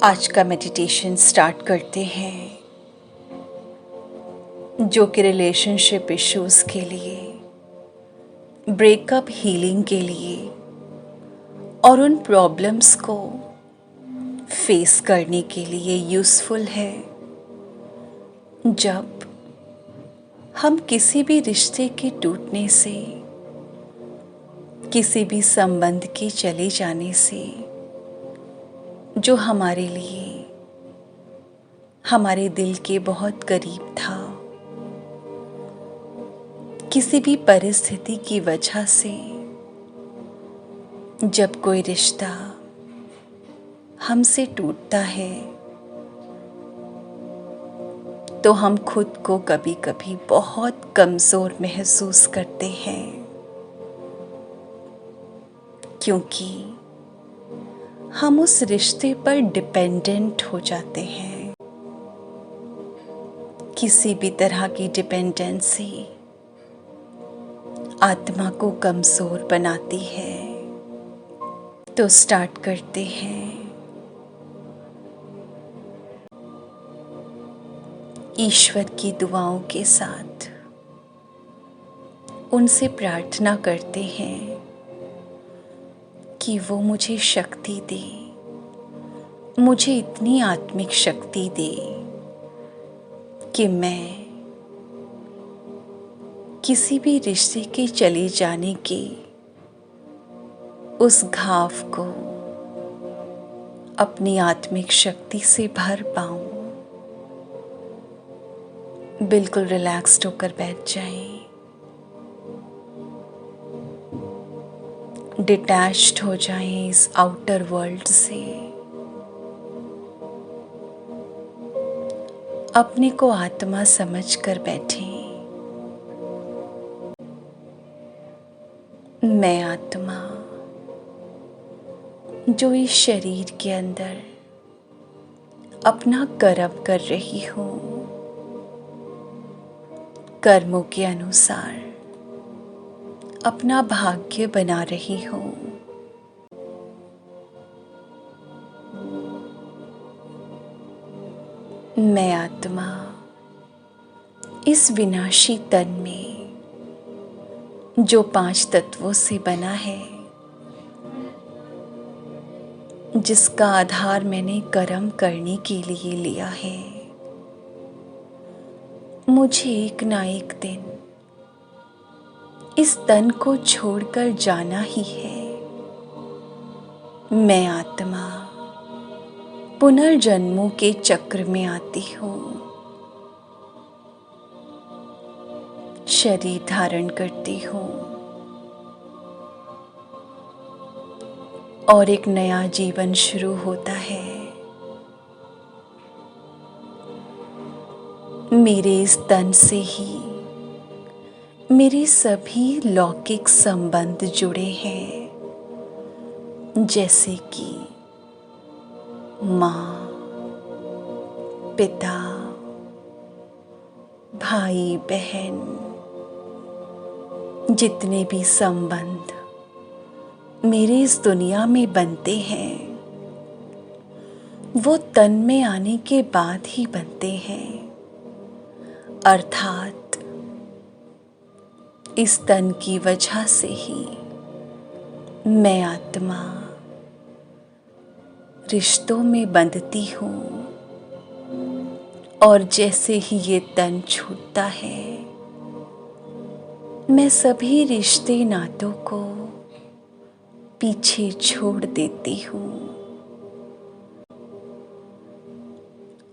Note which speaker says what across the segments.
Speaker 1: आज का meditation start करते हैं, जो कि रिलेशनशिप इश्यूज के लिए, ब्रेकअप हीलिंग के लिए और उन प्रॉब्लम्स को फेस करने के लिए यूज़फुल है। जब हम किसी भी रिश्ते के टूटने से, किसी भी संबंध के चले जाने से, जो हमारे लिए हमारे दिल के बहुत करीब था, किसी भी परिस्थिति की वजह से जब कोई रिश्ता हमसे टूटता है तो हम खुद को कभी कभी बहुत कमज़ोर महसूस करते हैं, क्योंकि हम उस रिश्ते पर डिपेंडेंट हो जाते हैं। किसी भी तरह की डिपेंडेंसी आत्मा को कमज़ोर बनाती है। तो स्टार्ट करते हैं। ईश्वर की दुआओं के साथ उनसे प्रार्थना करते हैं कि वो मुझे शक्ति दे, मुझे इतनी आत्मिक शक्ति दे कि मैं किसी भी रिश्ते के चले जाने के उस घाव को अपनी आत्मिक शक्ति से भर पाऊं। बिल्कुल रिलैक्स्ड होकर बैठ जाएं, डिटैच्ड हो जाएं इस आउटर वर्ल्ड से, अपने को आत्मा समझकर बैठें। मैं आत्मा जो इस शरीर के अंदर अपना कर्म कर रही हूँ, कर्मों के अनुसार अपना भाग्य बना रही हूँ। मैं आत्मा इस विनाशी तन में जो 5 तत्वों से बना है, जिसका आधार मैंने कर्म करने के लिए लिया है, मुझे एक ना एक दिन इस तन को छोड़कर जाना ही है। मैं आत्मा पुनर्जन्मों के चक्र में आती हूँ, शरीर धारण करती हूँ और एक नया जीवन शुरू होता है। मेरे इस तन से ही मेरे सभी लौकिक संबंध जुड़े हैं, जैसे कि माँ, पिता, भाई बहन, जितने भी संबंध मेरे इस दुनिया में बनते हैं वो तन में आने के बाद ही बनते हैं। अर्थात इस तन की वजह से ही मैं आत्मा रिश्तों में बंधती हूँ, और जैसे ही ये तन छूटता है मैं सभी रिश्ते नातों को पीछे छोड़ देती हूँ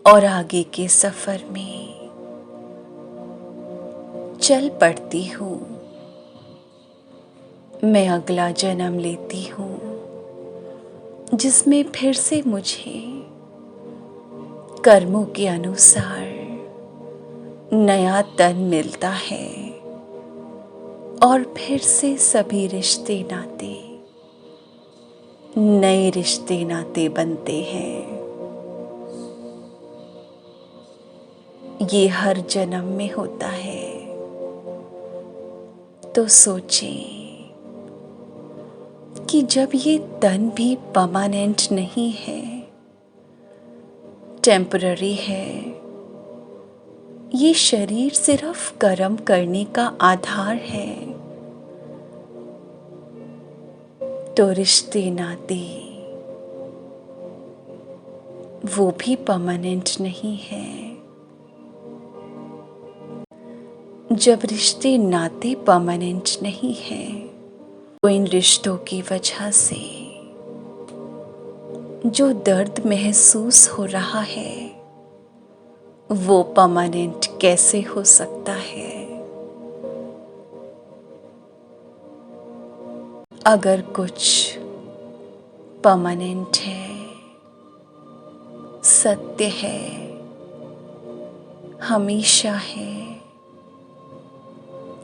Speaker 1: और आगे के सफर में चल पड़ती हूँ। मैं अगला जन्म लेती हूँ, जिसमें फिर से मुझे कर्मों के अनुसार नया तन मिलता है और फिर से सभी रिश्ते नाते, नए रिश्ते नाते बनते हैं। ये हर जन्म में होता है। तो सोचें कि जब ये तन भी परमानेंट नहीं है टेम्पररी है। ये शरीर सिर्फ कर्म करने का आधार है। तो रिश्ते नाते वो भी परमानेंट नहीं है। जब रिश्ते नाते परमानेंट नहीं है तो इन रिश्तों की वजह से जो दर्द महसूस हो रहा है वो परमानेंट कैसे हो सकता है? अगर कुछ परमानेंट है, सत्य है, हमेशा है,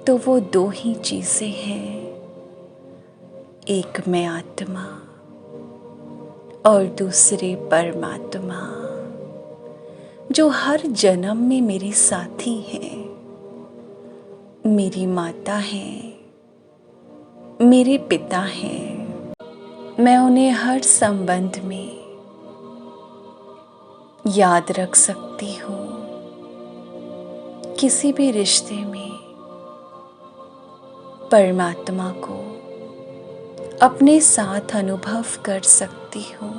Speaker 1: तो वो दो ही चीजें हैं। एक मैं आत्मा और दूसरे परमात्मा, जो हर जन्म में मेरी साथी है, मेरी माता है, मेरे पिता हैं। मैं उन्हें हर संबंध में याद रख सकती हूँ। किसी भी रिश्ते में परमात्मा को अपने साथ अनुभव कर सकती हूँ।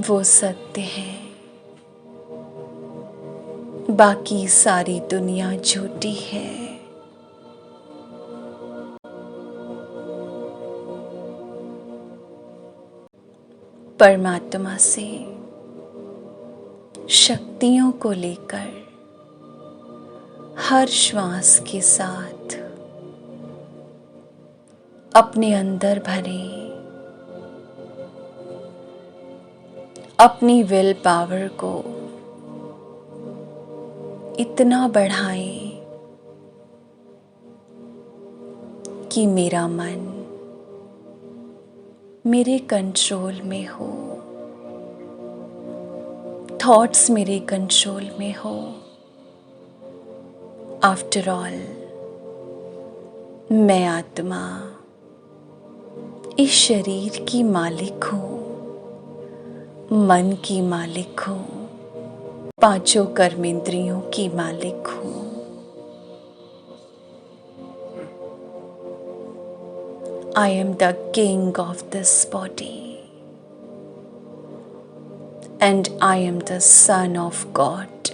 Speaker 1: वो सत्य है, बाकी सारी दुनिया झूठी है। परमात्मा से शक्तियों को लेकर हर श्वास के साथ अपने अंदर भरें। अपनी विल पावर को इतना बढ़ाएं कि मेरा मन मेरे कंट्रोल में हो, थॉट्स मेरे कंट्रोल में हो। आफ्टर ऑल मैं आत्मा इस शरीर की मालिक हूँ, मन की मालिक हूँ, पांचों कर्मेंद्रियों की मालिक हूँ। I am the king of this body and I am the son of God.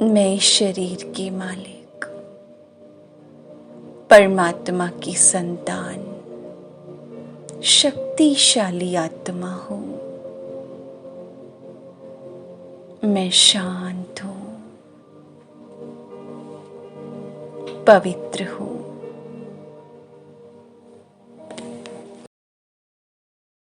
Speaker 1: मैं इस शरीर की मालिक, परमात्मा की संतान, शक्तिशाली आत्मा हूँ। मैं शांत हूँ, पवित्र हूँ।